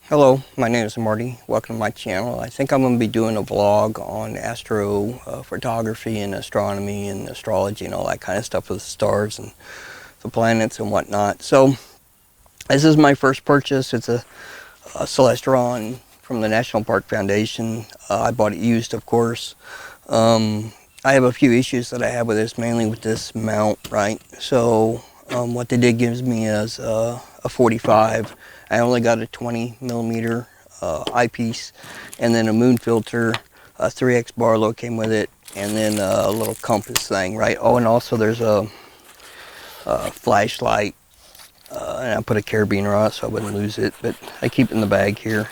Hello, my name is Marty. Welcome to my channel. I think I'm going to be doing a vlog on astrophotography and astronomy and astrology and all that kind of stuff with the stars and the planets and whatnot. So this is my first purchase. It's a Celestron from the National Park Foundation. I bought it used, of course. I have a few issues that I have with this, mainly with this mount, right? So what they did gives me is a 45. I only got a 20 millimeter eyepiece, and then a moon filter, a 3x Barlow came with it, and then a little compass thing, right? Oh, and also there's a flashlight, and I put a carabiner on it so I wouldn't lose it, but I keep it in the bag here.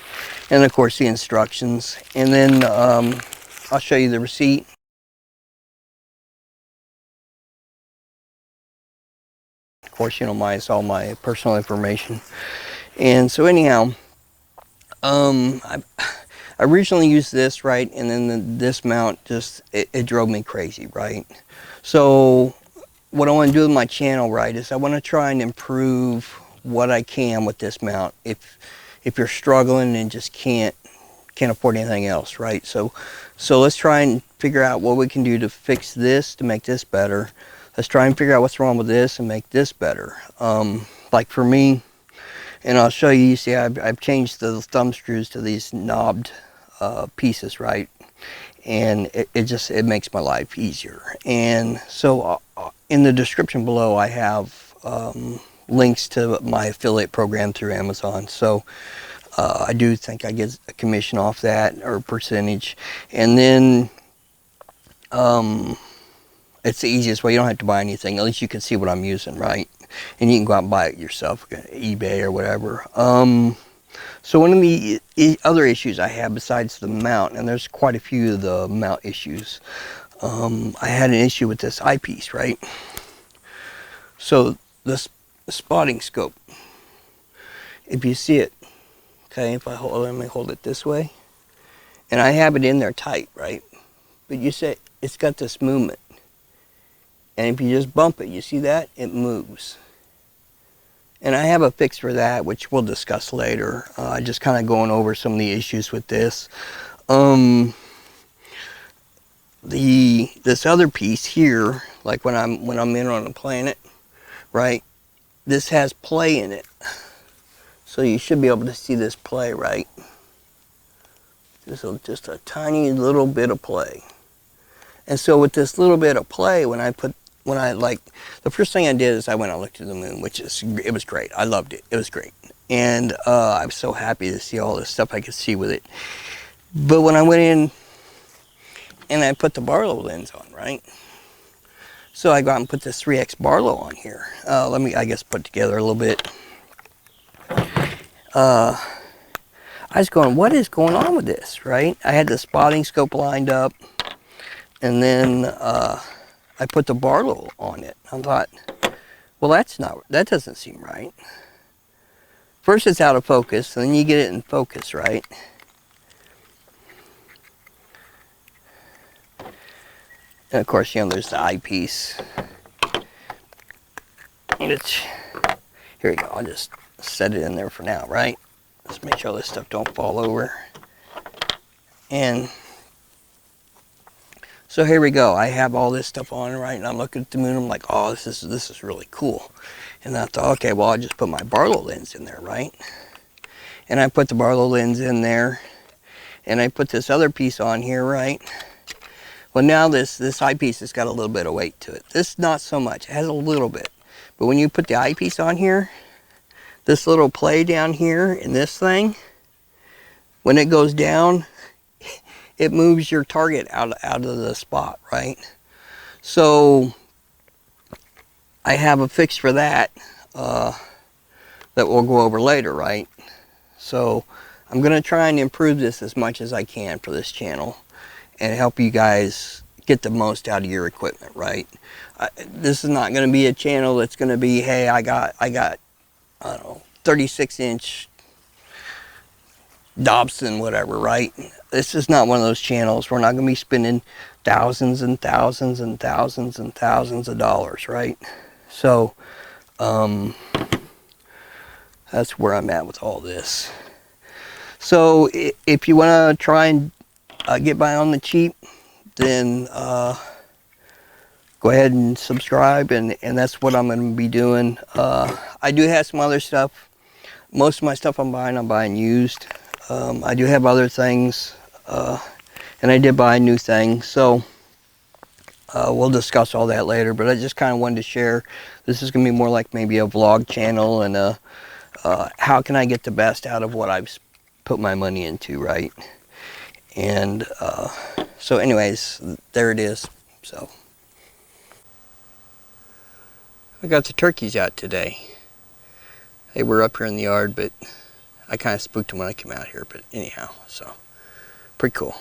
And of course the instructions, and then I'll show you the receipt. Of course, you know, it's all my personal information. And so anyhow, I originally used this, right, and then this mount just, it drove me crazy, right? So what I want to do with my channel, right, is I want to try and improve what I can with this mount. If you're struggling and just can't afford anything else, right? So let's try and figure out what we can do to fix this, to make this better. Let's try and figure out what's wrong with this and make this better. Like for me, and I'll show you, see I've changed the thumb screws to these knobbed pieces, right? And it makes my life easier. And so in the description below I have links to my affiliate program through Amazon. So I do think I get a commission off that, or a percentage. And then it's the easiest way. You don't have to buy anything. At least you can see what I'm using, right? And you can go out and buy it yourself, eBay or whatever. So one of the other issues I have besides the mount, and there's quite a few of the mount issues, I had an issue with this eyepiece, right? So this spotting scope, if you see it, okay, if I hold, let me hold it this way, and I have it in there tight, right? But you say it's got this movement. And if you just bump it, you see that? It moves. And I have a fix for that, which we'll discuss later. Just kind of going over some of the issues with this. This other piece here, like when I'm in on a planet, right? This has play in it. So you should be able to see this play, right? Just a tiny little bit of play. And so with this little bit of play, the first thing I did is I went and looked at the moon, it was great. I loved it. It was great. And I was so happy to see all this stuff I could see with it. But when I went in and I put the Barlow lens on, right? So I go out and put this 3x Barlow on here. Let me, I guess, put it together a little bit. I was going, what is going on with this, right? I had the spotting scope lined up, and then I put the Barlow on it. I thought, well, that doesn't seem right. First it's out of focus, and then you get it in focus, right? And of course, you know, there's the eyepiece. Here we go, I'll just set it in there for now, right? Just make sure this stuff don't fall over. And so here we go. I have all this stuff on, right? And I'm looking at the moon. I'm like, oh, this is really cool. And I thought, okay, well, I'll just put my Barlow lens in there, right? And I put the Barlow lens in there. And I put this other piece on here, right? Well, now this eyepiece has got a little bit of weight to it. This, not so much. It has a little bit. But when you put the eyepiece on here, this little play down here in this thing, when it goes down, it moves your target out of the spot, right? So I have a fix for that that we'll go over later, right? So I'm going to try and improve this as much as I can for this channel and help you guys get the most out of your equipment, right? This is not going to be a channel that's going to be, hey, I got I don't know, 36-inch Dobson, whatever, right? This is not one of those channels. We're not going to be spending thousands and thousands and thousands and thousands of dollars, right? So that's where I'm at with all this. So if you want to try and get by on the cheap, then go ahead and subscribe, and that's what I'm going to be doing. I do have some other stuff. Most of my stuff I'm buying used. I do have other things, and I did buy a new thing, so we'll discuss all that later, but I just kind of wanted to share. This is going to be more like maybe a vlog channel, and how can I get the best out of what I've put my money into, right? And so anyways, there it is. So I got the turkeys out today. They were up here in the yard, but I kind of spooked them when I came out here, but anyhow, so pretty cool.